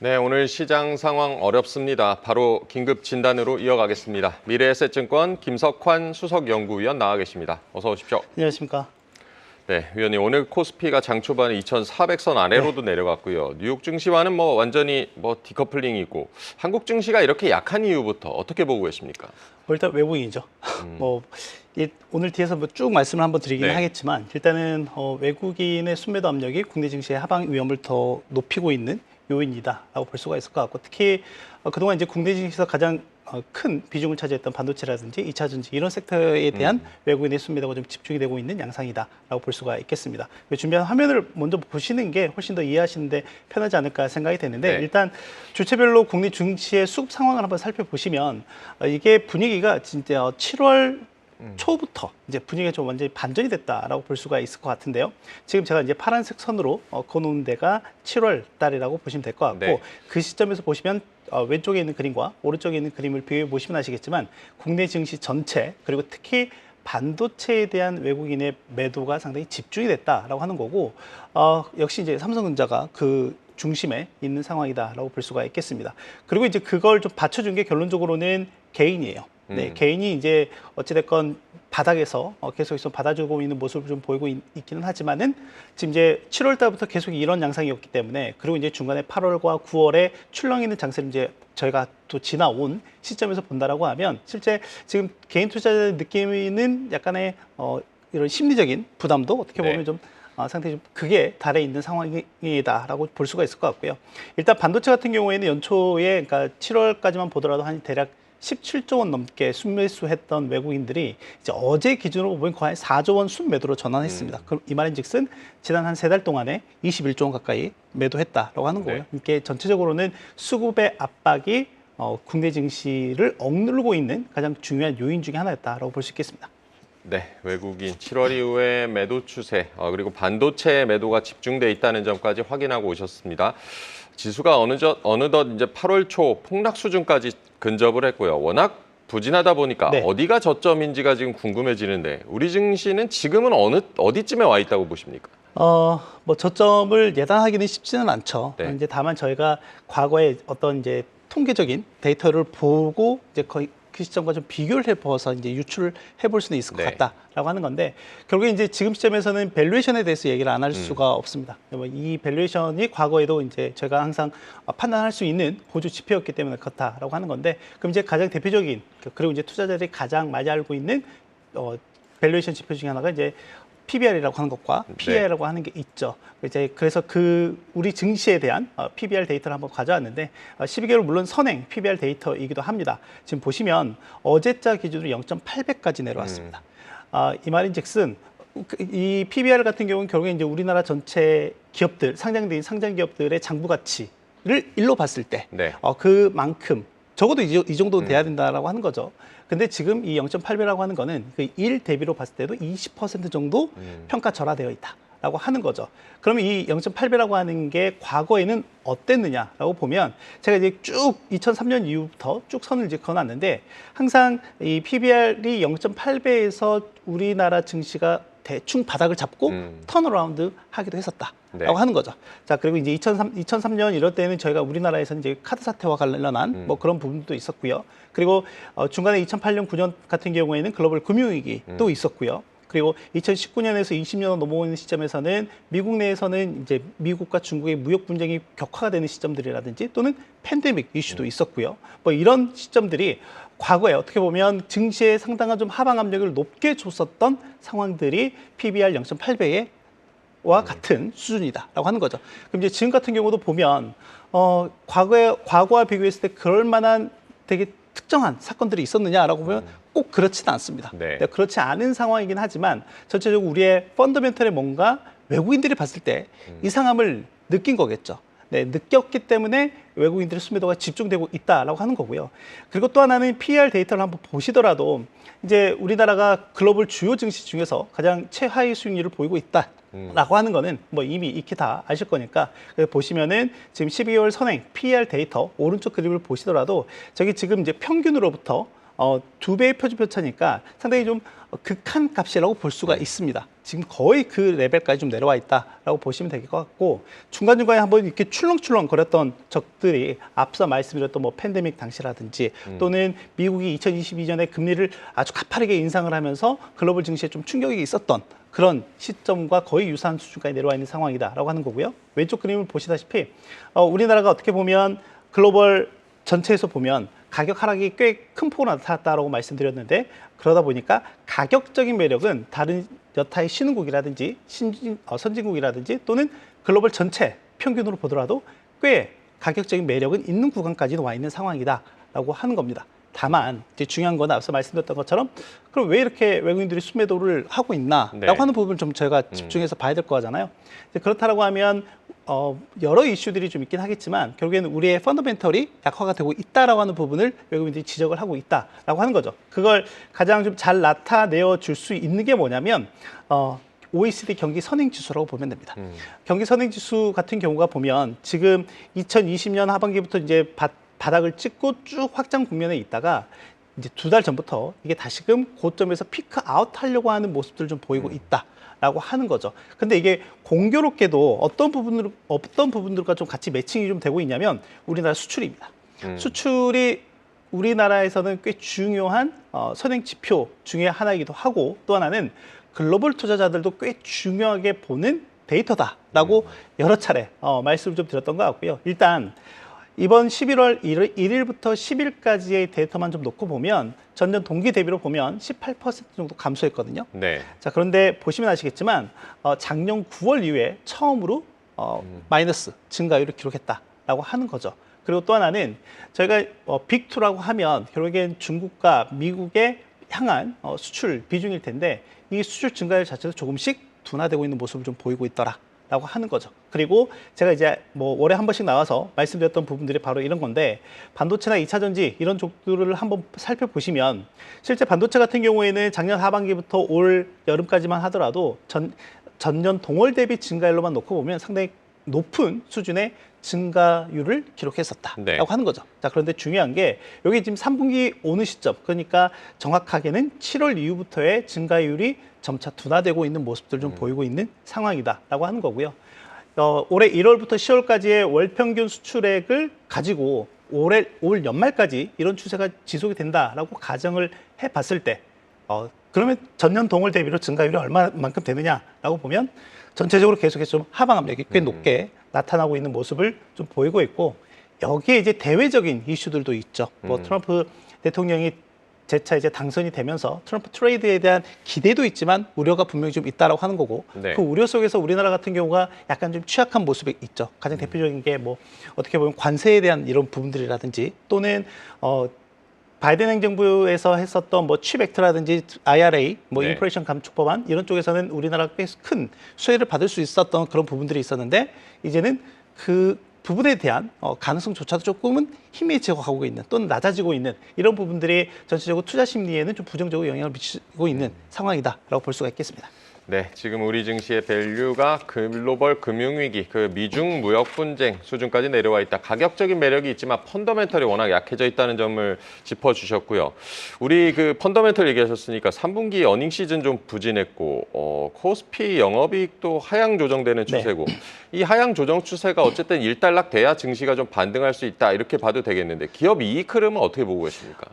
네, 오늘 시장 상황 어렵습니다. 바로 긴급 진단으로 이어가겠습니다. 미래에셋증권 김석환 수석연구위원 나와 계십니다. 어서 오십시오. 안녕하십니까. 네, 위원님 오늘 코스피가 장 초반에 2,400선 아래로도 내려갔고요. 뉴욕 증시와는 완전히 디커플링이고 한국 증시가 이렇게 약한 이유부터 어떻게 보고 계십니까? 일단 외국인이죠. 오늘 뒤에서 쭉 말씀을 한번 드리긴 하겠지만 일단은 외국인의 순매도 압력이 국내 증시의 하방 위험을 더 높이고 있는 요인이다라고 볼 수가 있을 것 같고, 특히 그동안 이제 국내 증시에서 가장 큰 비중을 차지했던 반도체라든지 2차 전지 이런 섹터에 대한 외국인의 순매도가 좀 집중이 되고 있는 양상이다라고 볼 수가 있겠습니다. 준비한 화면을 먼저 보시는 게 훨씬 더 이해하시는데 편하지 않을까 생각이 되는데, 일단 주체별로 국내 증시의 수급 상황을 한번 살펴보시면 이게 분위기가 진짜 7월 초부터 이제 분위기가 좀 완전히 반전이 됐다라고 볼 수가 있을 것 같은데요. 지금 제가 이제 파란색 선으로 그어놓은 데가 7월 달이라고 보시면 될 것 같고, 그 시점에서 보시면 왼쪽에 있는 그림과 오른쪽에 있는 그림을 비교해 보시면 아시겠지만 국내 증시 전체 그리고 특히 반도체에 대한 외국인의 매도가 상당히 집중이 됐다라고 하는 거고, 역시 이제 삼성전자가 그 중심에 있는 상황이다라고 볼 수가 있겠습니다. 그리고 이제 그걸 좀 받쳐준 게 결론적으로는 개인이에요. 개인이 이제 어찌됐건 바닥에서 계속 받아주고 있는 모습을 좀 보이고 있기는 하지만은 지금 이제 7월 달부터 계속 이런 양상이었기 때문에, 그리고 이제 중간에 8월과 9월에 출렁이는 장세를 이제 저희가 또 지나온 시점에서 본다라고 하면 실제 지금 개인 투자자의 느끼는 약간의 이런 심리적인 부담도 어떻게 보면 좀 상당히 좀 크게 달해 있는 상황이다라고 볼 수가 있을 것 같고요. 일단 반도체 같은 경우에는 연초에 그러니까 7월까지만 보더라도 한 대략 17조 원 넘게 순매수했던 외국인들이 이제 어제 기준으로 보면 거의 4조 원 순매도로 전환했습니다. 그럼 이 말인즉슨 지난 한 3달 동안에 21조 원 가까이 매도했다라고 하는 거예요. 이게 전체적으로는 수급의 압박이 국내 증시를 억누르고 있는 가장 중요한 요인 중에 하나였다라고 볼 수 있겠습니다. 네, 외국인 7월 이후에 매도 추세, 그리고 반도체 매도가 집중돼 있다는 점까지 확인하고 오셨습니다. 지수가 어느덧 이제 8월 초 폭락 수준까지 근접을 했고요. 워낙 부진하다 보니까 어디가 저점인지가 지금 궁금해지는데, 우리 증시는 지금은 어디쯤에 와 있다고 보십니까? 저점을 예단하기는 쉽지는 않죠. 이제 다만 저희가 과거에 어떤 이제 통계적인 데이터를 보고 이제 거의 그 시점과 좀 비교를 해보아서 이제 유출을 해볼 수는 있을 것 같다라고 하는 건데, 결국에 이제 지금 시점에서는 밸류에이션에 대해서 얘기를 안 할 수가 없습니다. 이 밸류에이션이 과거에도 이제 제가 항상 판단할 수 있는 보조 지표였기 때문에 그렇다라고 하는 건데, 그럼 이제 가장 대표적인 그리고 이제 투자자들이 가장 많이 알고 있는 밸류에이션 지표 중에 하나가 이제 PBR이라고 하는 것과 PER이라고 하는 게 있죠. 이제 그래서 우리 증시에 대한 PBR 데이터를 한번 가져왔는데, 12개월 물론 선행 PBR 데이터이기도 합니다. 지금 보시면 어제자 기준으로 0.8배까지 내려왔습니다. 이 말인즉슨 이 PBR 같은 경우는 결국에 이제 우리나라 전체 기업들, 상장된 상장 기업들의 장부 가치를 일로 봤을 때 그만큼 적어도 이 정도는 돼야 된다라고 하는 거죠. 근데 지금 이 0.8배라고 하는 거는 그 1 대비로 봤을 때도 20% 정도 평가 절하되어 있다라고 하는 거죠. 그러면 이 0.8배라고 하는 게 과거에는 어땠느냐라고 보면, 제가 이제 쭉 2003년 이후부터 쭉 선을 이제 그어놨는데, 항상 이 PBR이 0.8배에서 우리나라 증시가 대충 바닥을 잡고 턴어라운드 하기도 했었다라고 하는 거죠. 자, 그리고 이제 2003년 이럴 때는 저희가 우리나라에서는 이제 카드 사태와 관련한 그런 부분도 있었고요. 그리고 중간에 2008년, 9년 같은 경우에는 글로벌 금융위기도 있었고요. 그리고 2019년에서 20년 넘어오는 시점에서는 미국 내에서는 이제 미국과 중국의 무역 분쟁이 격화가 되는 시점들이라든지 또는 팬데믹 이슈도 있었고요. 이런 시점들이 과거에 어떻게 보면 증시에 상당한 좀 하방 압력을 높게 줬었던 상황들이 PBR 0.8배와 같은 수준이다라고 하는 거죠. 그럼 이제 지금 같은 경우도 보면 과거와 비교했을 때 그럴 만한 되게 특정한 사건들이 있었느냐라고 보면 꼭 그렇지는 않습니다. 그렇지 않은 상황이긴 하지만 전체적으로 우리의 펀더멘털에 뭔가 외국인들이 봤을 때 이상함을 느낀 거겠죠. 느꼈기 때문에 외국인들의 순매도가 집중되고 있다라고 하는 거고요. 그리고 또 하나는 PER 데이터를 한번 보시더라도 이제 우리나라가 글로벌 주요 증시 중에서 가장 최하위 수익률을 보이고 있다라고 하는 거는 이미 익히 다 아실 거니까 보시면은 지금 12개월 선행 PER 데이터 오른쪽 그림을 보시더라도 저기 지금 이제 평균으로부터 두 배의 표준 편차니까 상당히 좀 극한 값이라고 볼 수가 있습니다. 지금 거의 그 레벨까지 좀 내려와 있다라고 보시면 될 것 같고 중간중간에 한번 이렇게 출렁출렁 거렸던 적들이 앞서 말씀드렸던 뭐 팬데믹 당시라든지 또는 미국이 2022년에 금리를 아주 가파르게 인상을 하면서 글로벌 증시에 좀 충격이 있었던 그런 시점과 거의 유사한 수준까지 내려와 있는 상황이다라고 하는 거고요. 왼쪽 그림을 보시다시피 우리나라가 어떻게 보면 글로벌 전체에서 보면 가격 하락이 꽤 큰 폭으로 나타났다고 말씀드렸는데 그러다 보니까 가격적인 매력은 다른 여타의 신흥국이라든지 선진국이라든지 또는 글로벌 전체 평균으로 보더라도 꽤 가격적인 매력은 있는 구간까지도 와 있는 상황이다라고 하는 겁니다. 다만 이제 중요한 건 앞서 말씀드렸던 것처럼 그럼 왜 이렇게 외국인들이 순매도를 하고 있나라고 네. 하는 부분을 좀 저희가 집중해서 봐야 될 거잖아요. 그렇다라고 하면 여러 이슈들이 좀 있긴 하겠지만 결국에는 우리의 펀더멘털이 약화가 되고 있다라고 하는 부분을 외국인들이 지적을 하고 있다라고 하는 거죠. 그걸 가장 좀 잘 나타내어 줄 수 있는 게 뭐냐면 OECD 경기 선행 지수라고 보면 됩니다. 경기 선행 지수 같은 경우가 보면 지금 2020년 하반기부터 이제 바닥을 찍고 쭉 확장 국면에 있다가 이제 2달 전부터 이게 다시금 고점에서 피크 아웃 하려고 하는 모습들을 좀 보이고 있다라고 하는 거죠. 근데 이게 공교롭게도 어떤 부분들과 좀 같이 매칭이 좀 되고 있냐면 우리나라 수출입니다. 수출이 우리나라에서는 꽤 중요한 선행 지표 중에 하나이기도 하고 또 하나는 글로벌 투자자들도 꽤 중요하게 보는 데이터다라고 여러 차례 말씀을 좀 드렸던 것 같고요. 일단 이번 11월 1일부터 10일까지의 데이터만 좀 놓고 보면 전년 동기 대비로 보면 18% 정도 감소했거든요. 네. 자, 그런데 보시면 아시겠지만 작년 9월 이후에 처음으로 마이너스 증가율을 기록했다라고 하는 거죠. 그리고 또 하나는 저희가 빅2라고 하면 결국엔 중국과 미국에 향한 수출 비중일 텐데 이 수출 증가율 자체도 조금씩 둔화되고 있는 모습을 좀 보이고 있더라. 라고 하는 거죠. 그리고 제가 이제 뭐 월에 한 번씩 나와서 말씀드렸던 부분들이 바로 이런 건데 반도체나 2차 전지 이런 쪽들을 한번 살펴보시면 실제 반도체 같은 경우에는 작년 하반기부터 올 여름까지만 하더라도 전년 동월 대비 증가율로만 놓고 보면 상당히 높은 수준의 증가율을 기록했었다라고 네. 하는 거죠. 자, 그런데 중요한 게 여기 지금 3분기 오는 시점, 그러니까 정확하게는 7월 이후부터의 증가율이 점차 둔화되고 있는 모습들을 좀 보이고 있는 상황이다라고 하는 거고요. 올해 1월부터 10월까지의 월 평균 수출액을 가지고 올 연말까지 이런 추세가 지속이 된다라고 가정을 해봤을 때, 그러면 전년 동월 대비로 증가율이 얼마만큼 되느냐라고 보면 전체적으로 계속해서 좀 하방 압력이 꽤 높게 나타나고 있는 모습을 좀 보이고 있고 여기에 이제 대외적인 이슈들도 있죠. 뭐 트럼프 대통령이 재차 이제 당선이 되면서 트럼프 트레이드에 대한 기대도 있지만 우려가 분명히 좀 있다라고 하는 거고 네. 그 우려 속에서 우리나라 같은 경우가 약간 좀 취약한 모습이 있죠. 가장 대표적인 게 뭐 어떻게 보면 관세에 대한 이런 부분들이라든지 또는 바이든 행정부에서 했었던 뭐 칩 액트라든지 IRA, 뭐 네. 인플레이션 감축 법안 이런 쪽에서는 우리나라가 꽤 큰 수혜를 받을 수 있었던 그런 부분들이 있었는데 이제는 그 부분에 대한 가능성조차도 조금은 희미해지고 가고 있는 또는 낮아지고 있는 이런 부분들이 전체적으로 투자 심리에는 좀 부정적으로 영향을 미치고 있는 상황이다라고 볼 수가 있겠습니다. 네, 지금 우리 증시의 밸류가 글로벌 금융위기, 그 미중 무역 분쟁 수준까지 내려와 있다. 가격적인 매력이 있지만 펀더멘털이 워낙 약해져 있다는 점을 짚어주셨고요. 우리 그 펀더멘털 얘기하셨으니까 3분기 어닝 시즌 좀 부진했고 코스피 영업이익도 하향 조정되는 추세고 이 하향 조정 추세가 어쨌든 일단락돼야 증시가 좀 반등할 수 있다 이렇게 봐도 되겠는데 기업 이익 흐름은 어떻게 보고 계십니까?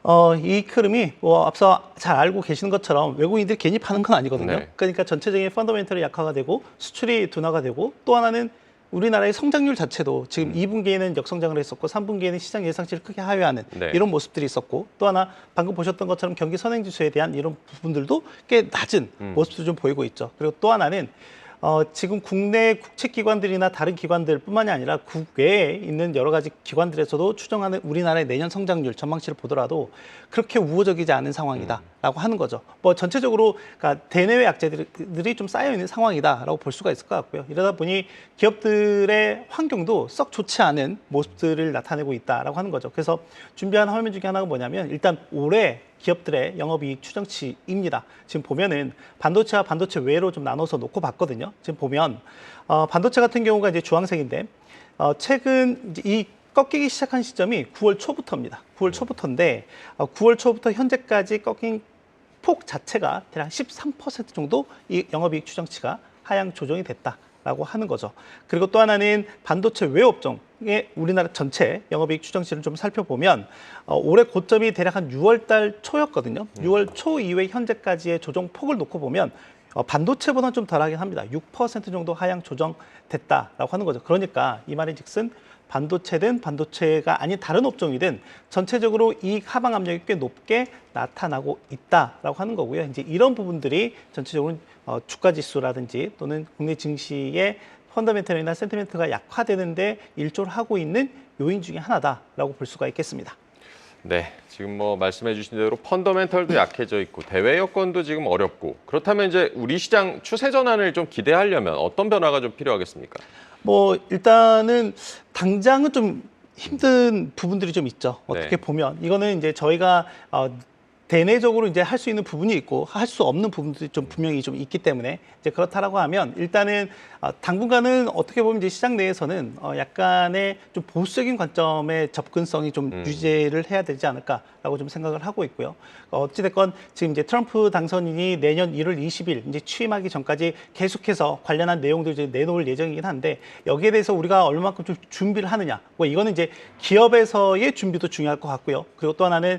이익 흐름이 앞서 잘 알고 계시는 것처럼 외국인들이 괜히 파는 건 아니거든요. 네. 그러니까 전체적인 펀더멘털이 약화가 되고 수출이 둔화가 되고 또 하나는 우리나라의 성장률 자체도 지금 2분기에는 역성장을 했었고 3분기에는 시장 예상치를 크게 하회하는 네. 이런 모습들이 있었고 또 하나 방금 보셨던 것처럼 경기 선행지수에 대한 이런 부분들도 꽤 낮은 모습도 좀 보이고 있죠. 그리고 또 하나는 지금 국내 국책기관들이나 다른 기관들뿐만이 아니라 국외에 있는 여러 가지 기관들에서도 추정하는 우리나라의 내년 성장률 전망치를 보더라도 그렇게 우호적이지 않은 상황이다라고 하는 거죠. 뭐 전체적으로 그러니까 대내외 악재들이 좀 쌓여 있는 상황이다라고 볼 수가 있을 것 같고요. 이러다 보니 기업들의 환경도 썩 좋지 않은 모습들을 나타내고 있다라고 하는 거죠. 그래서 준비한 화면 중에 하나가 뭐냐면 일단 올해 기업들의 영업이익 추정치입니다. 지금 보면은 반도체와 반도체 외로 좀 나눠서 놓고 봤거든요. 지금 보면 반도체 같은 경우가 이제 주황색인데 최근 이제 이 꺾이기 시작한 시점이 9월 초부터입니다. 9월 초부터인데 9월 초부터 현재까지 꺾인 폭 자체가 대략 13% 정도 이 영업이익 추정치가 하향 조정이 됐다라고 하는 거죠. 그리고 또 하나는 반도체 외 업종의 우리나라 전체 영업이익 추정치를 좀 살펴보면 올해 고점이 대략 한 6월 달 초였거든요. 6월 초 이후에 현재까지의 조정 폭을 놓고 보면 반도체보다는 좀 덜하긴 합니다. 6% 정도 하향 조정됐다라고 하는 거죠. 그러니까 이 말인즉슨 반도체든 반도체가 아닌 다른 업종이든 전체적으로 이익 하방 압력이 꽤 높게 나타나고 있다라고 하는 거고요. 이제 이런 부분들이 전체적으로 주가 지수라든지 또는 국내 증시의 펀더멘털이나 센티멘트가 약화되는데 일조를 하고 있는 요인 중에 하나다라고 볼 수가 있겠습니다. 네, 지금 뭐 말씀해 주신 대로 펀더멘털도 약해져 있고 대외 여건도 지금 어렵고 그렇다면 이제 우리 시장 추세 전환을 좀 기대하려면 어떤 변화가 좀 필요하겠습니까? 뭐 일단은 당장은 좀 힘든 부분들이 좀 있죠. 어떻게 네. 보면 이거는 이제 저희가 대내적으로 이제 할 수 있는 부분이 있고 할 수 없는 부분들이 좀 분명히 좀 있기 때문에 이제 그렇다라고 하면 일단은 당분간은 어떻게 보면 이제 시장 내에서는 약간의 좀 보수적인 관점의 접근성이 좀 유지를 해야 되지 않을까라고 좀 생각을 하고 있고요. 어찌됐건 지금 이제 트럼프 당선인이 내년 1월 20일 이제 취임하기 전까지 계속해서 관련한 내용들 이제 내놓을 예정이긴 한데 여기에 대해서 우리가 얼마만큼 좀 준비를 하느냐. 뭐 이거는 이제 기업에서의 준비도 중요할 것 같고요. 그리고 또 하나는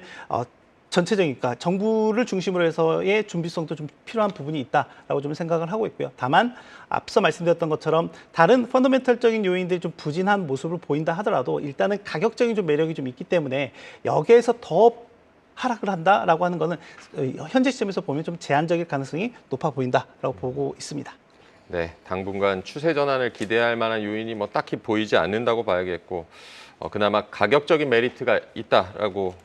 전체적인, 그러니까 정부를 중심으로 해서의 준비성도 좀 필요한 부분이 있다라고 좀 생각을 하고 있고요. 다만 앞서 말씀드렸던 것처럼 다른 펀더멘털적인 요인들이 좀 부진한 모습을 보인다 하더라도 일단은 가격적인 좀 매력이 좀 있기 때문에 여기에서 더 하락을 한다라고 하는 거는 현재 시점에서 보면 좀 제한적일 가능성이 높아 보인다라고 보고 있습니다. 네, 당분간 추세 전환을 기대할 만한 요인이 뭐 딱히 보이지 않는다고 봐야겠고 그나마 가격적인 메리트가 있다라고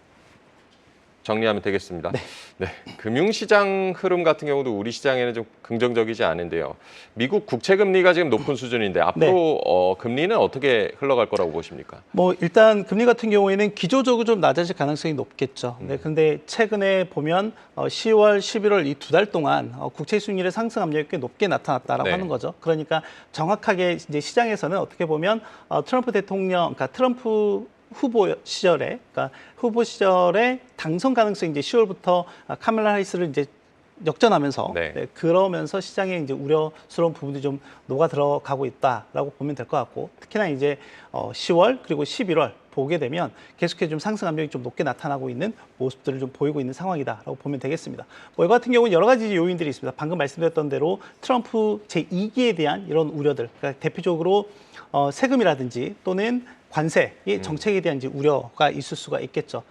정리하면 되겠습니다. 네, 금융시장 흐름 같은 경우도 우리 시장에는 좀 긍정적이지 않은데요. 미국 국채 금리가 지금 높은 수준인데 앞으로 금리는 어떻게 흘러갈 거라고 보십니까? 뭐 일단 금리 같은 경우에는 기조적으로 좀 낮아질 가능성이 높겠죠. 네, 근데 최근에 보면 10월, 11월 이 두 달 동안 국채 수익률의 상승 압력이 꽤 높게 나타났다라고 하는 거죠. 그러니까 정확하게 이제 시장에서는 어떻게 보면 트럼프 대통령, 그러니까 트럼프 후보 시절에, 그러니까 후보 시절에 당선 가능성이 이제 10월부터 카멜라 하리스를 이제 역전하면서 그러면서 시장에 이제 우려스러운 부분들이 좀 녹아 들어가고 있다라고 보면 될 것 같고 특히나 이제 10월 그리고 11월 보게 되면 계속해서 좀 상승 압력이 좀 높게 나타나고 있는 모습들을 좀 보이고 있는 상황이다라고 보면 되겠습니다. 뭐 이 같은 경우는 여러 가지 요인들이 있습니다. 방금 말씀드렸던 대로 트럼프 제2기에 대한 이런 우려들, 그러니까 대표적으로 세금이라든지 또는 관세의 정책에 대한 이제 우려가 있을 수가 있겠죠.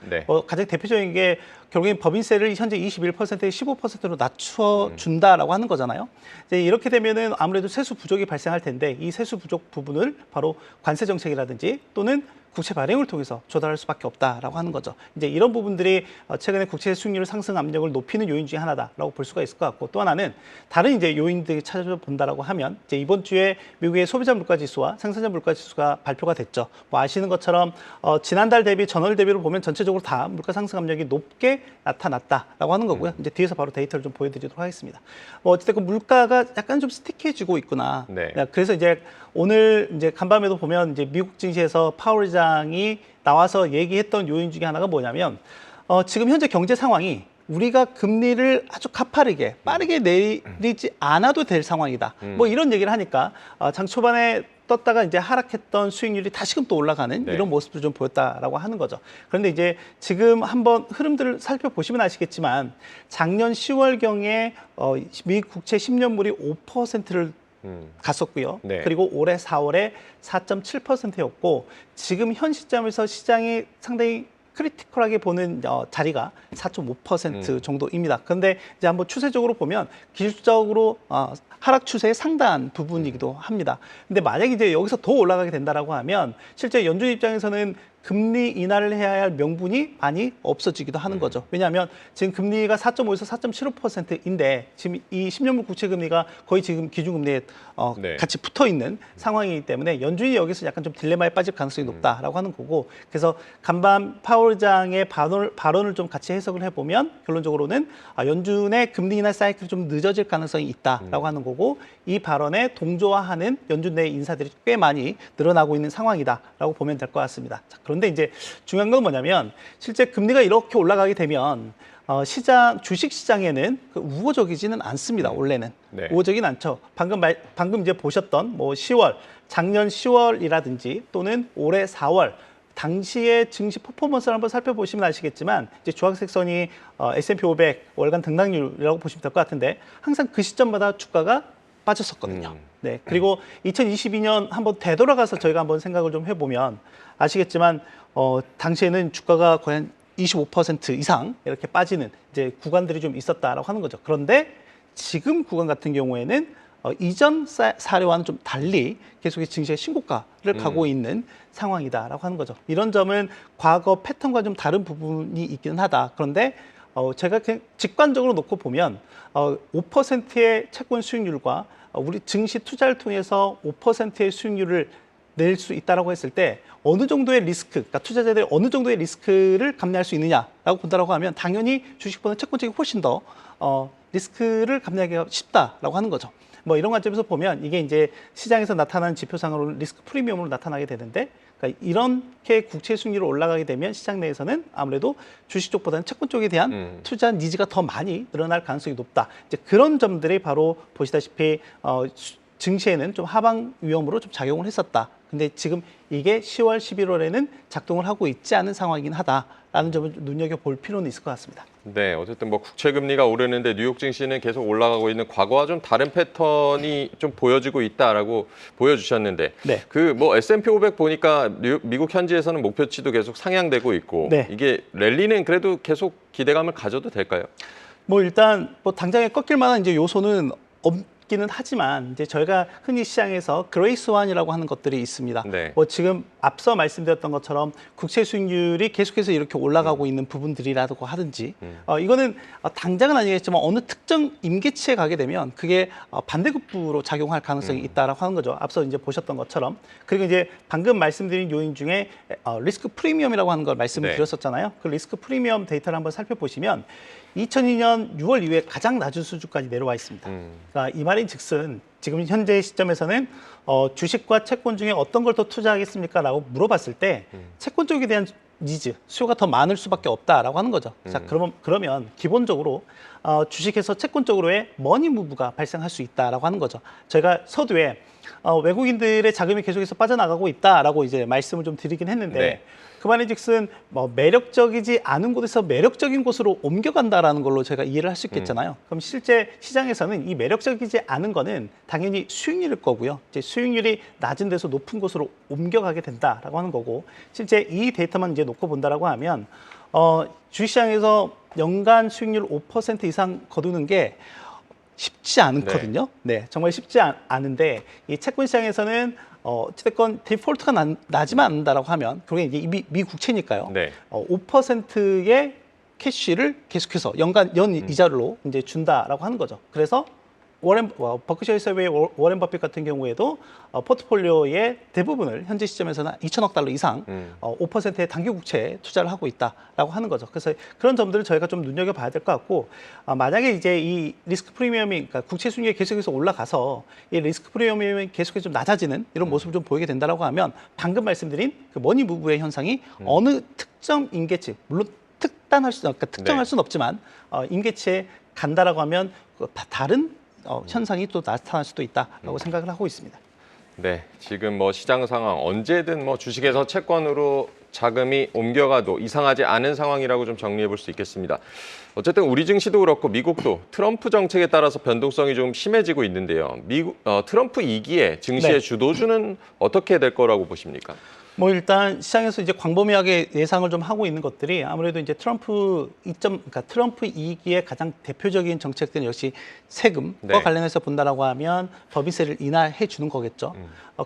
가장 대표적인 게 결국엔 법인세를 현재 21%에 15%로 낮춰준다라고 하는 거잖아요. 이제 이렇게 되면은 아무래도 세수 부족이 발생할 텐데 이 세수 부족 부분을 바로 관세 정책이라든지 또는 국채 발행을 통해서 조달할 수밖에 없다라고 하는 거죠. 이제 이런 부분들이 최근에 국채 수익률 상승 압력을 높이는 요인 중에 하나다라고 볼 수가 있을 것 같고 또 하나는 다른 이제 요인들이 찾아본다라고 하면 이제 이번 주에 미국의 소비자 물가 지수와 생산자 물가 지수가 발표가 됐죠. 뭐 아시는 것처럼 지난달 대비 전월 대비로 보면 전체적으로 다 물가 상승 압력이 높게 나타났다라고 하는 거고요. 이제 뒤에서 바로 데이터를 좀 보여드리도록 하겠습니다. 어쨌든 물가가 약간 좀 스틱해지고 있구나. 그래서 이제 오늘 이제 간밤에도 보면 이제 미국 증시에서 파월 의장이 나와서 얘기했던 요인 중에 하나가 뭐냐면 지금 현재 경제 상황이 우리가 금리를 아주 가파르게 빠르게 내리지 않아도 될 상황이다. 뭐 이런 얘기를 하니까 장 초반에 떴다가 이제 하락했던 수익률이 다시금 또 올라가는 이런 모습을 좀 보였다라고 하는 거죠. 그런데 이제 지금 한번 흐름들을 살펴보시면 아시겠지만 작년 10월경에 미국 국채 10년물이 5%를 갔었고요. 그리고 올해 4월에 4.7%였고 지금 현 시점에서 시장이 상당히 크리티컬하게 보는 자리가 4.5% 정도입니다. 그런데 이제 한번 추세적으로 보면 기술적으로 하락 추세의 상단 부분이기도 합니다. 근데 만약에 이제 여기서 더 올라가게 된다라고 하면 실제 연준 입장에서는 금리 인하를 해야 할 명분이 많이 없어지기도 하는 거죠. 왜냐하면 지금 금리가 4.5에서 4.75%인데 지금 이 10년물 국채 금리가 거의 지금 기준금리에 같이 붙어 있는 상황이기 때문에 연준이 여기서 약간 좀 딜레마에 빠질 가능성이 높다라고 하는 거고 그래서 간밤 파월 의장의 발언을 좀 같이 해석을 해보면 결론적으로는 연준의 금리 인하 사이클이 좀 늦어질 가능성이 있다라고 하는 거고 거고 이 발언에 동조화하는 연준 내 인사들이 꽤 많이 늘어나고 있는 상황이다라고 보면 될 것 같습니다. 자, 그런데 이제 중요한 건 뭐냐면 실제 금리가 이렇게 올라가게 되면 주식 시장에는 우호적이지는 않습니다. 원래는 네. 우호적이진 않죠. 방금 이제 보셨던 뭐 10월, 작년 10월이라든지 또는 올해 4월 당시의 증시 퍼포먼스를 한번 살펴보시면 아시겠지만 이제 주황색 선이 S&P 500 월간 등락률이라고 보시면 될 것 같은데 항상 그 시점마다 주가가 빠졌었거든요. 네. 그리고 2022년 한번 되돌아가서 저희가 한번 생각을 좀 해보면 아시겠지만 당시에는 주가가 거의 한 25% 이상 이렇게 빠지는 이제 구간들이 좀 있었다라고 하는 거죠. 그런데 지금 구간 같은 경우에는 이전 사례와는 좀 달리 계속해서 증시의 신고가를 가고 있는 상황이다라고 하는 거죠. 이런 점은 과거 패턴과 좀 다른 부분이 있기는 하다. 그런데 제가 그냥 직관적으로 놓고 보면 5%의 채권 수익률과 우리 증시 투자를 통해서 5%의 수익률을 낼 수 있다라고 했을 때 어느 정도의 리스크, 그러니까 투자자들이 어느 정도의 리스크를 감내할 수 있느냐라고 본다라고 하면 당연히 주식보다 채권 쪽이 훨씬 더 리스크를 감내하기가 쉽다라고 하는 거죠. 뭐 이런 관점에서 보면 이게 이제 시장에서 나타나는 지표상으로 리스크 프리미엄으로 나타나게 되는데, 그러니까 이렇게 국채 수익률이 올라가게 되면 시장 내에서는 아무래도 주식 쪽보다는 채권 쪽에 대한 투자 니즈가 더 많이 늘어날 가능성이 높다. 이제 그런 점들이 바로 보시다시피 증시에는 좀 하방 위험으로 좀 작용을 했었다. 근데 지금 이게 10월, 11월에는 작동을 하고 있지 않은 상황이긴 하다라는 점을 눈여겨볼 필요는 있을 것 같습니다. 네, 어쨌든 뭐 국채 금리가 오르는데 뉴욕 증시는 계속 올라가고 있는 과거와 좀 다른 패턴이 좀 보여지고 있다라고 보여주셨는데, 네. 그 뭐 S&P 500 보니까 미국 현지에서는 목표치도 계속 상향되고 있고, 네. 이게 랠리는 그래도 계속 기대감을 가져도 될까요? 뭐 일단 뭐 당장에 꺾일 만한 이제 요소는 없기는 하지만 이제 저희가 흔히 시장에서 그레이 스완이라고 하는 것들이 있습니다. 네. 뭐 지금 앞서 말씀드렸던 것처럼 국채 수익률이 계속해서 이렇게 올라가고 있는 부분들이라고 하든지 이거는 당장은 아니겠지만 어느 특정 임계치에 가게 되면 그게 반대급부로 작용할 가능성이 있다라고 하는 거죠. 앞서 이제 보셨던 것처럼. 그리고 이제 방금 말씀드린 요인 중에 리스크 프리미엄이라고 하는 걸 말씀을 네. 드렸었잖아요. 그 리스크 프리미엄 데이터를 한번 살펴보시면 2002년 6월 이후에 가장 낮은 수준까지 내려와 있습니다. 그러니까 이 말인즉슨 지금 현재 시점에서는 주식과 채권 중에 어떤 걸 더 투자하겠습니까? 라고 물어봤을 때 채권 쪽에 대한 니즈, 수요가 더 많을 수밖에 없다라고 하는 거죠. 자, 그러면 기본적으로 주식에서 채권 쪽으로의 머니 무브가 발생할 수 있다라고 하는 거죠. 저희가 서두에 외국인들의 자금이 계속해서 빠져나가고 있다라고 이제 말씀을 좀 드리긴 했는데 네. 그 말인즉슨 뭐 매력적이지 않은 곳에서 매력적인 곳으로 옮겨간다라는 걸로 제가 이해를 할 수 있겠잖아요. 그럼 실제 시장에서는 이 매력적이지 않은 거는 당연히 수익률일 거고요. 이제 수익률이 낮은 데서 높은 곳으로 옮겨가게 된다라고 하는 거고, 실제 이 데이터만 이제 놓고 본다라고 하면 주식시장에서 연간 수익률 5% 이상 거두는 게 쉽지 않거든요. 네, 정말 쉽지 않은데 이 채권 시장에서는 어찌됐건 디폴트가 나지만 않는다라고 하면 그게 이제 미국채니까요. 네. 5%의 캐시를 계속해서 연 이자로 이제 준다라고 하는 거죠. 그래서 버크셔 해서웨이 워렌 버핏 같은 경우에도 포트폴리오의 대부분을 현재 시점에서는 2천억 달러 이상 5%의 단기 국채에 투자를 하고 있다라고 하는 거죠. 그래서 그런 점들을 저희가 좀 눈여겨봐야 될 것 같고, 만약에 이제 이 리스크 프리미엄이, 그러니까 국채 수익률이 계속해서 올라가서 이 리스크 프리미엄이 계속해서 좀 낮아지는 이런 모습을 좀 보이게 된다라고 하면 방금 말씀드린 그 머니 무브의 현상이 어느 특정 임계치, 물론 특정할 수는 없지만 임계치에 간다라고 하면 다른 현상이 또 나타날 수도 있다라고 생각을 하고 있습니다. 네, 지금 뭐 시장 상황 언제든 뭐 주식에서 채권으로 자금이 옮겨가도 이상하지 않은 상황이라고 좀 정리해 볼 수 있겠습니다. 어쨌든 우리 증시도 그렇고 미국도 트럼프 정책에 따라서 변동성이 좀 심해지고 있는데요. 트럼프 2기에 증시의 네. 주도주는 어떻게 될 거라고 보십니까? 뭐 일단 시장에서 이제 광범위하게 예상을 좀 하고 있는 것들이 아무래도 이제 그러니까 트럼프 2기의 가장 대표적인 정책들은 역시 세금과 네. 관련해서 본다라고 하면 법인세를 인하해 주는 거겠죠.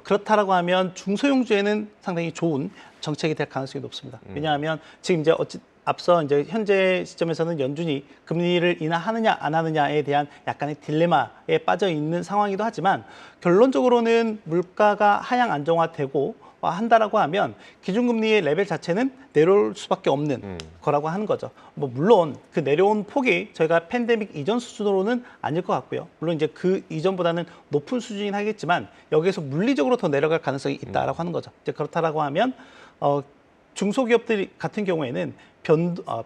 그렇다라고 하면 중소형주에는 상당히 좋은 정책이 될 가능성이 높습니다. 왜냐하면 지금 이제 앞서 이제 현재 시점에서는 연준이 금리를 인하하느냐 안 하느냐에 대한 약간의 딜레마에 빠져 있는 상황이기도 하지만 결론적으로는 물가가 하향 안정화되고 한다라고 하면 기준금리의 레벨 자체는 내려올 수밖에 없는 거라고 하는 거죠. 뭐 물론 그 내려온 폭이 저희가 팬데믹 이전 수준으로는 아닐 것 같고요. 물론 이제 그 이전보다는 높은 수준이긴 하겠지만 여기에서 물리적으로 더 내려갈 가능성이 있다라고 하는 거죠. 이제 그렇다라고 하면 중소기업들 같은 경우에는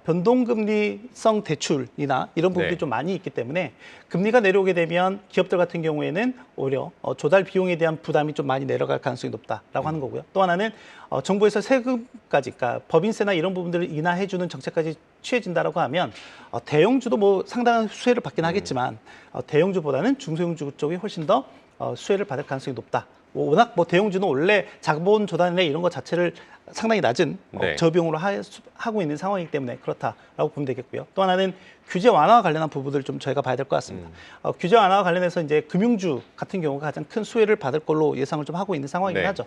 변동금리성 대출이나 이런 부분들이 네. 좀 많이 있기 때문에 금리가 내려오게 되면 기업들 같은 경우에는 오히려 조달 비용에 대한 부담이 좀 많이 내려갈 가능성이 높다라고 하는 거고요. 또 하나는 정부에서 세금까지, 그러니까 법인세나 이런 부분들을 인하해주는 정책까지 취해진다라고 하면 대형주도 뭐 상당한 수혜를 받긴 하겠지만 대형주보다는 중소형주 쪽이 훨씬 더 수혜를 받을 가능성이 높다. 워낙 뭐 대형주는 원래 자본 조달이나 이런 것 자체를 상당히 낮은 네. 저비용으로 하고 있는 상황이기 때문에 그렇다라고 보면 되겠고요. 또 하나는 규제 완화와 관련한 부분들 좀 저희가 봐야 될 것 같습니다. 규제 완화와 관련해서 이제 금융주 같은 경우가 가장 큰 수혜를 받을 걸로 예상을 좀 하고 있는 상황이긴 네. 하죠.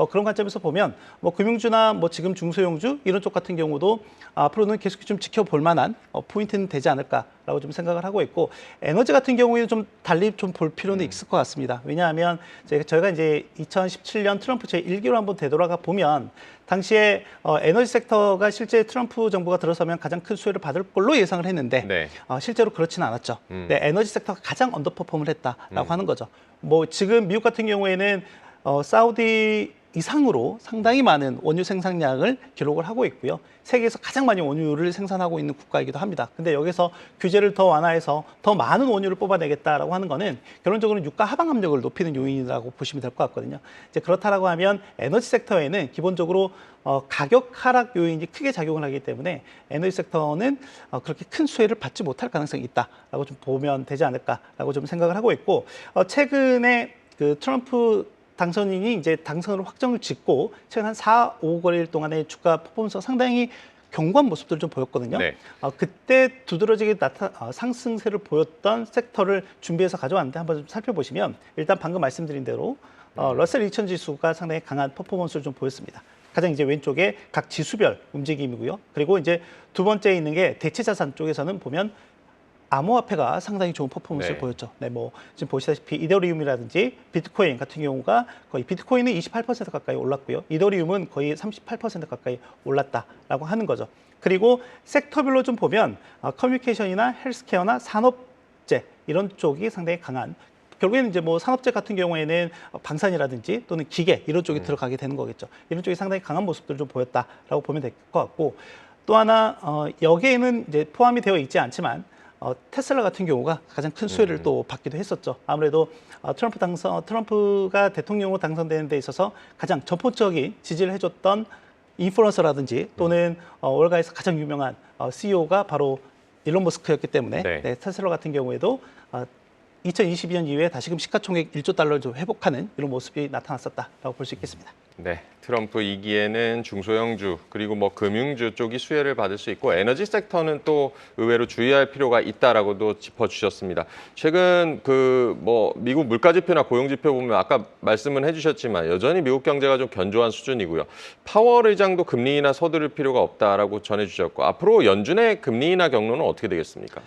그런 관점에서 보면 뭐 금융주나 뭐 지금 중소형주 이런 쪽 같은 경우도 앞으로는 계속 좀 지켜볼 만한 포인트는 되지 않을까라고 좀 생각을 하고 있고, 에너지 같은 경우에는 좀 달리 좀 볼 필요는 있을 것 같습니다. 왜냐하면 저희가 이제 2017년 트럼프 제1기로 한번 되돌아가 보면 당시에 에너지 섹터가 실제 트럼프 정부가 들어서면 가장 큰 수혜를 받을 걸로 예상을 했는데 네. 실제로 그렇지는 않았죠. 네, 에너지 섹터가 가장 언더퍼폼을 했다라고 하는 거죠. 뭐 지금 미국 같은 경우에는 사우디 이상으로 상당히 많은 원유 생산량을 기록을 하고 있고요. 세계에서 가장 많이 원유를 생산하고 있는 국가이기도 합니다. 근데 여기서 규제를 더 완화해서 더 많은 원유를 뽑아내겠다라고 하는 거는 결론적으로 유가 하방 압력을 높이는 요인이라고 보시면 될 것 같거든요. 이제 그렇다라고 하면 에너지 섹터에는 기본적으로 가격 하락 요인이 크게 작용을 하기 때문에 에너지 섹터는 그렇게 큰 수혜를 받지 못할 가능성이 있다라고 좀 보면 되지 않을까라고 좀 생각을 하고 있고, 최근에 그 트럼프 당선인이 이제 당선을 확정을 짓고 최근 한 4, 5거래일 동안의 주가 퍼포먼스가 상당히 견고한 모습들을 좀 보였거든요. 네. 그때 두드러지게 상승세를 보였던 섹터를 준비해서 가져왔는데 한번 좀 살펴보시면 일단 방금 말씀드린 대로 러셀 2000 지수가 상당히 강한 퍼포먼스를 좀 보였습니다. 가장 이제 왼쪽에 각 지수별 움직임이고요. 그리고 이제 두 번째에 있는 게 대체 자산 쪽에서는 보면 암호화폐가 상당히 좋은 퍼포먼스를 네. 보였죠. 네, 뭐 지금 보시다시피 이더리움이라든지 비트코인 같은 경우가 거의 비트코인은 28% 가까이 올랐고요. 이더리움은 거의 38% 가까이 올랐다라고 하는 거죠. 그리고 섹터별로 좀 보면 커뮤니케이션이나 헬스케어나 산업재 이런 쪽이 상당히 강한, 결국에는 이제 뭐 산업재 같은 경우에는 방산이라든지 또는 기계 이런 쪽이 들어가게 되는 거겠죠. 이런 쪽이 상당히 강한 모습들을 좀 보였다라고 보면 될 것 같고, 또 하나 여기에는 이제 포함이 되어 있지 않지만 테슬라 같은 경우가 가장 큰 수혜를 또 받기도 했었죠. 아무래도 트럼프가 대통령으로 당선되는 데 있어서 가장 전폭적인 지지를 해줬던 인플루언서라든지 또는 월가에서 가장 유명한 CEO가 바로 일론 머스크였기 때문에 네. 네, 테슬라 같은 경우에도 2022년 이후에 다시금 시가총액 1조 달러를 좀 회복하는 이런 모습이 나타났었다라고 볼 수 있겠습니다. 네, 트럼프 2기에는 중소형주 그리고 뭐 금융주 쪽이 수혜를 받을 수 있고 에너지 섹터는 또 의외로 주의할 필요가 있다라고도 짚어주셨습니다. 최근 그 뭐 미국 물가지표나 고용지표 보면 아까 말씀은 해주셨지만 여전히 미국 경제가 좀 견조한 수준이고요. 파월 의장도 금리 인하 서두를 필요가 없다라고 전해주셨고, 앞으로 연준의 금리 인하 경로는 어떻게 되겠습니까?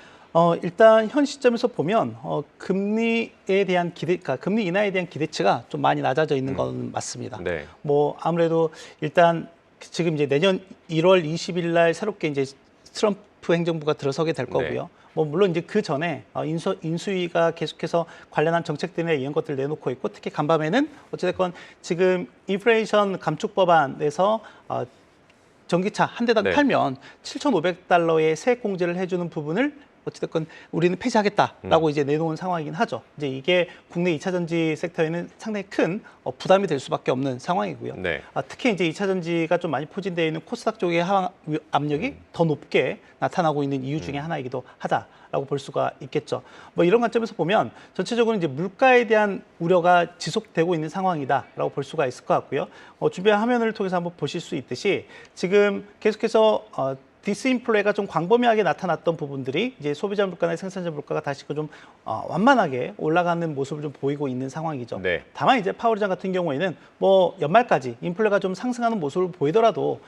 일단 현 시점에서 보면 금리에 대한 그러니까 금리 인하에 대한 기대치가 좀 많이 낮아져 있는 건 맞습니다. 네. 뭐 아무래도 일단 지금 이제 내년 1월 20일 날 새롭게 이제 트럼프 행정부가 들어서게 될 거고요. 네. 뭐 물론 이제 그 전에 인수위가 계속해서 관련한 정책들이나 이런 것들 내놓고 있고, 특히 간밤에는 어찌됐건 지금 인플레이션 감축 법안에서 전기차 한 대당 네. 팔면 7,500달러의 세액 공제를 해주는 부분을 어찌됐건 우리는 폐지하겠다라고 이제 내놓은 상황이긴 하죠. 이제 이게 국내 2차 전지 섹터에는 상당히 큰 부담이 될 수밖에 없는 상황이고요. 네. 특히 이제 2차 전지가 좀 많이 포진되어 있는 코스닥 쪽의 하방 압력이 더 높게 나타나고 있는 이유 중에 하나이기도 하다라고 볼 수가 있겠죠. 뭐 이런 관점에서 보면 전체적으로 이제 물가에 대한 우려가 지속되고 있는 상황이다라고 볼 수가 있을 것 같고요. 준비한 화면을 통해서 한번 보실 수 있듯이 지금 계속해서 디스인플레가 좀 광범위하게 나타났던 부분들이 이제 소비자 물가나 생산자 물가가 다시 좀 완만하게 올라가는 모습을 좀 보이고 있는 상황이죠. 네. 다만 이제 파월 의장 같은 경우에는 뭐 연말까지 인플레가 좀 상승하는 모습을 보이더라도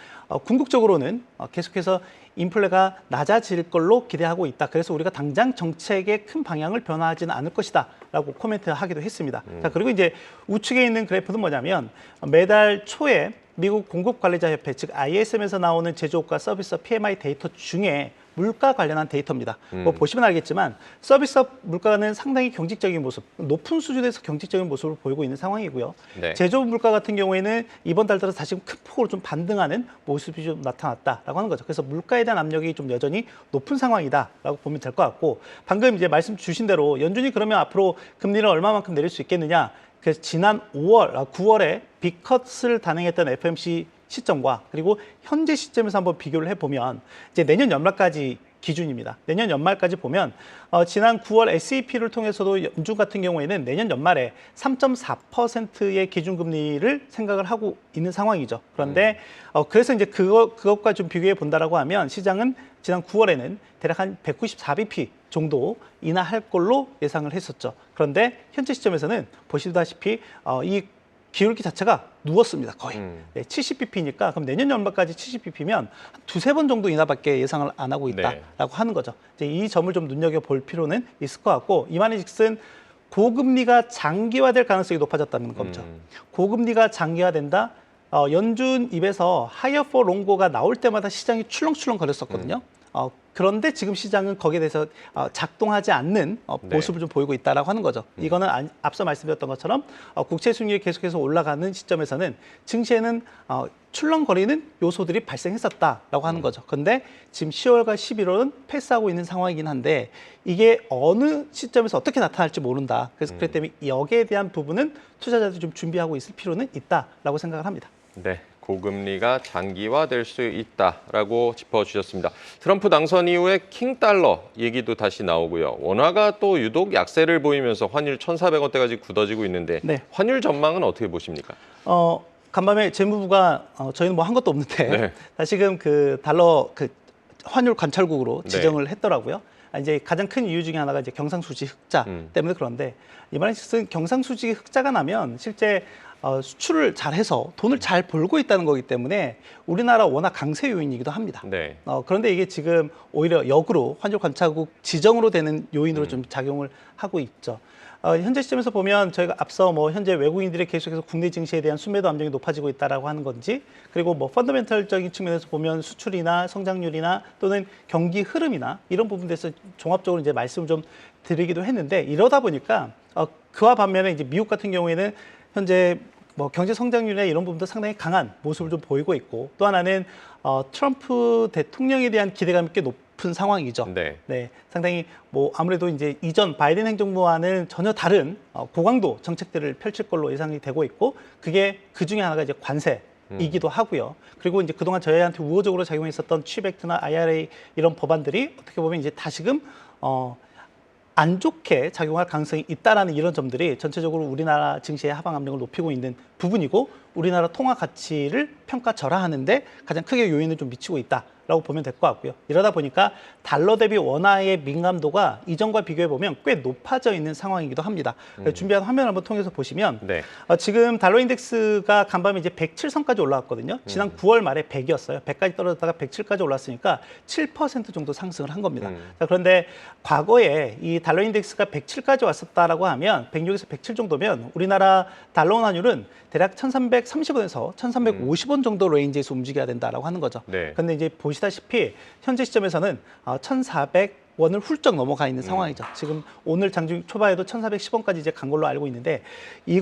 궁극적으로는 계속해서 인플레가 낮아질 걸로 기대하고 있다. 그래서 우리가 당장 정책의 큰 방향을 변화하지는 않을 것이다라고 코멘트하기도 했습니다. 자, 그리고 이제 우측에 있는 그래프는 뭐냐면 매달 초에 미국 공급관리자협회 즉 ISM에서 나오는 제조업과 서비스업 PMI 데이터 중에 물가 관련한 데이터입니다. 뭐 보시면 알겠지만 서비스업 물가는 상당히 경직적인 모습, 높은 수준에서 경직적인 모습을 보이고 있는 상황이고요. 네. 제조업 물가 같은 경우에는 이번 달 들어서 다시 큰 폭으로 좀 반등하는 모습이 좀 나타났다라고 하는 거죠. 그래서 물가에 대한 압력이 좀 여전히 높은 상황이다라고 보면 될 것 같고 방금 이제 말씀 주신 대로 연준이 그러면 앞으로 금리를 얼마만큼 내릴 수 있겠느냐? 그래서 지난 9월에 빅컷을 단행했던 FOMC 시점과 그리고 현재 시점에서 한번 비교를 해보면 이제 내년 연말까지 기준입니다. 내년 연말까지 보면 지난 9월 SEP를 통해서도 연준 같은 경우에는 내년 연말에 3.4%의 기준금리를 생각을 하고 있는 상황이죠. 그런데 그래서 이제 그것과 좀 비교해 본다라고 하면 시장은 지난 9월에는 대략 한 194bp 정도 인하할 걸로 예상을 했었죠. 그런데 현재 시점에서는 보시다시피 이 기울기 자체가 누웠습니다. 거의. 네, 70bp니까 그럼 내년 연말까지 70bp면 한 두세 번 정도 인하밖에 예상을 안 하고 있다라고 하는 거죠. 이제 이 점을 좀 눈여겨볼 필요는 있을 것 같고 이만희즉슨 고금리가 장기화될 가능성이 높아졌다는 거죠. 고금리가 장기화된다. 연준 입에서 하이어 포 롱고가 나올 때마다 시장이 출렁출렁 거렸었거든요. 그런데 지금 시장은 거기에 대해서 작동하지 않는 모습을 좀 보이고 있다라고 하는 거죠. 이거는 앞서 말씀드렸던 것처럼 국채 수익률이 계속해서 올라가는 시점에서는 증시에는 출렁거리는 요소들이 발생했었다라고 하는 거죠. 그런데 지금 10월과 11월은 패스하고 있는 상황이긴 한데 이게 어느 시점에서 어떻게 나타날지 모른다. 그래서 그렇기 때문에 여기에 대한 부분은 투자자들이 좀 준비하고 있을 필요는 있다라고 생각을 합니다. 네. 고금리가 장기화될 수 있다라고 짚어주셨습니다. 트럼프 당선 이후에 킹달러 얘기도 다시 나오고요. 원화가 또 유독 약세를 보이면서 환율 1,400원대까지 굳어지고 있는데 네. 환율 전망은 어떻게 보십니까? 간밤에 재무부가 저희는 뭐 한 것도 없는데 네. 다시금 그 달러 그 환율 관찰국으로 네. 지정을 했더라고요. 이제 가장 큰 이유 중에 하나가 이제 경상수지 흑자 때문에 그런데 이번에 경상수지 흑자가 나면 실제 수출을 잘해서 돈을 잘 벌고 있다는 거기 때문에 우리나라 워낙 강세 요인이기도 합니다. 네. 그런데 이게 지금 오히려 역으로 환율 관찰국 지정으로 되는 요인으로 좀 작용을 하고 있죠. 현재 시점에서 보면 저희가 앞서 뭐 현재 외국인들이 계속해서 국내 증시에 대한 순매도 압력이 높아지고 있다라고 하는 건지 그리고 뭐 펀더멘털적인 측면에서 보면 수출이나 성장률이나 또는 경기 흐름이나 이런 부분에서 종합적으로 이제 말씀을 좀 드리기도 했는데 이러다 보니까 그와 반면에 이제 미국 같은 경우에는 현재 뭐 경제 성장률이나 이런 부분도 상당히 강한 모습을 좀 보이고 있고 또 하나는 트럼프 대통령에 대한 기대감이 꽤 높은 상황이죠. 네. 상당히 뭐 아무래도 이제 이전 바이든 행정부와는 전혀 다른 고강도 정책들을 펼칠 걸로 예상이 되고 있고 그게 그 중에 하나가 이제 관세이기도 하고요. 그리고 이제 그동안 저희한테 우호적으로 작용했었던 칩 액트나 IRA 이런 법안들이 어떻게 보면 이제 다시금 안 좋게 작용할 가능성이 있다라는 이런 점들이 전체적으로 우리나라 증시의 하방 압력을 높이고 있는 부분이고 우리나라 통화 가치를 평가절하하는데 가장 크게 요인을 좀 미치고 있다라고 보면 될 것 같고요. 이러다 보니까 달러 대비 원화의 민감도가 이전과 비교해 보면 꽤 높아져 있는 상황이기도 합니다. 준비한 화면을 한번 통해서 보시면 네. 지금 달러 인덱스가 간밤에 이제 107선까지 올라왔거든요. 지난 9월 말에 100이었어요. 100까지 떨어졌다가 107까지 올랐으니까 7% 정도 상승을 한 겁니다. 자, 그런데 과거에 이 달러 인덱스가 107까지 왔었다라고 하면 106에서 107 정도면 우리나라 달러 원 환율은 대략 1,330원에서 1,350원 정도 레인지에서 움직여야 된다라고 하는 거죠. 네. 그런데 이제 보시다시피 현재 시점에서는 1,400원을 훌쩍 넘어가 있는 상황이죠. 지금 오늘 장중 초반에도 1,410원까지 이제 간 걸로 알고 있는데 이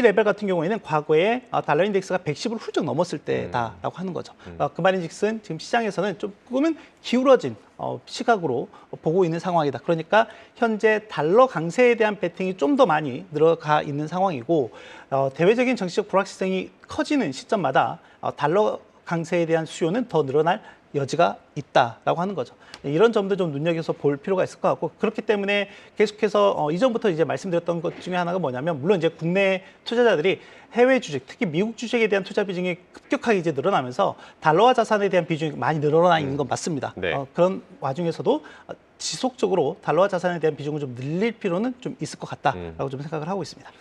레벨 같은 경우에는 과거에 달러 인덱스가 110을 훌쩍 넘었을 때다라고 하는 거죠. 그 말인즉슨 지금 시장에서는 조금은 기울어진 시각으로 보고 있는 상황이다. 그러니까 현재 달러 강세에 대한 베팅이 좀 더 많이 늘어가 있는 상황이고 대외적인 정치적 불확실성이 커지는 시점마다 달러 강세에 대한 수요는 더 늘어날 여지가 있다라고 하는 거죠. 이런 점도 좀 눈여겨서 볼 필요가 있을 것 같고 그렇기 때문에 계속해서 이전부터 이제 말씀드렸던 것 중에 하나가 뭐냐면 물론 이제 국내 투자자들이 해외 주식, 특히 미국 주식에 대한 투자 비중이 급격하게 이제 늘어나면서 달러화 자산에 대한 비중이 많이 늘어나 있는 건 맞습니다. 네. 그런 와중에서도 지속적으로 달러화 자산에 대한 비중을 좀 늘릴 필요는 좀 있을 것 같다라고 좀 생각을 하고 있습니다.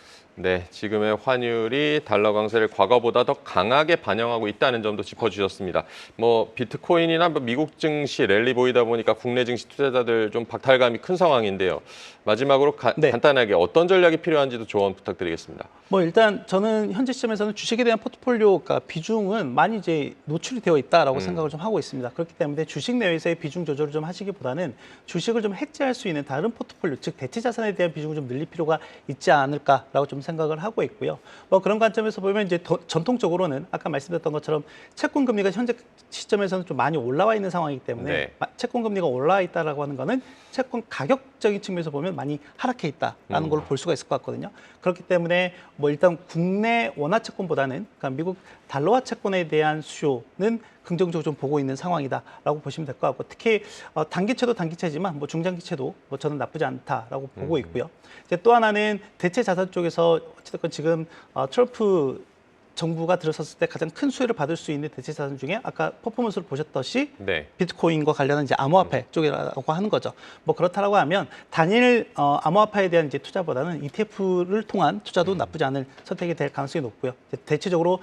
네, 지금의 환율이 달러 강세를 과거보다 더 강하게 반영하고 있다는 점도 짚어주셨습니다. 뭐 비트코인이나 미국 증시 랠리 보이다 보니까 국내 증시 투자자들 좀 박탈감이 큰 상황인데요. 마지막으로 네. 간단하게 어떤 전략이 필요한지도 조언 부탁드리겠습니다. 뭐 일단 저는 현재 시점에서는 주식에 대한 포트폴리오가 비중은 많이 이제 노출이 되어 있다라고 생각을 좀 하고 있습니다. 그렇기 때문에 주식 내에서의 비중 조절을 좀 하시기보다는 주식을 좀 해지할 수 있는 다른 포트폴리오, 즉 대체 자산에 대한 비중을 좀 늘릴 필요가 있지 않을까라고 좀 생각을 하고 있고요. 뭐 그런 관점에서 보면 이제 전통적으로는 아까 말씀드렸던 것처럼 채권 금리가 현재 시점에서는 좀 많이 올라와 있는 상황이기 때문에 네. 채권 금리가 올라와 있다라고 하는 거는 채권 가격적인 측면에서 보면 많이 하락해 있다라는 걸 볼 수가 있을 것 같거든요. 그렇기 때문에 뭐 일단 국내 원화 채권보다는 그러니까 미국 달러화 채권에 대한 수요는 긍정적으로 좀 보고 있는 상황이다라고 보시면 될 것 같고 특히 단기채도 단기채지만 뭐 중장기채도 뭐 저는 나쁘지 않다라고 보고 있고요. 이제 또 하나는 대체 자산 쪽에서 어쨌든 지금 트럼프 정부가 들어섰을 때 가장 큰 수혜를 받을 수 있는 대체 자산 중에 아까 퍼포먼스를 보셨듯이 네. 비트코인과 관련한 이제 암호화폐 쪽이라고 하는 거죠. 뭐 그렇다라고 하면 단일 암호화폐에 대한 이제 투자보다는 ETF를 통한 투자도 나쁘지 않을 선택이 될 가능성이 높고요. 대체적으로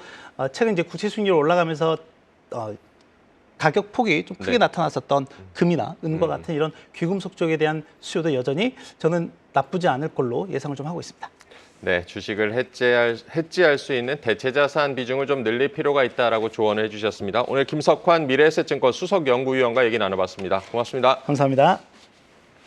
최근 이제 국채 수익률이 올라가면서 가격 폭이 좀 크게 네. 나타났었던 금이나 은과 같은 이런 귀금속 쪽에 대한 수요도 여전히 저는 나쁘지 않을 걸로 예상을 좀 하고 있습니다. 네, 주식을 해지할 수 있는 대체 자산 비중을 좀 늘릴 필요가 있다라고 조언을 해주셨습니다. 오늘 김석환 미래에셋증권 수석연구위원과 얘기 나눠봤습니다. 고맙습니다. 감사합니다.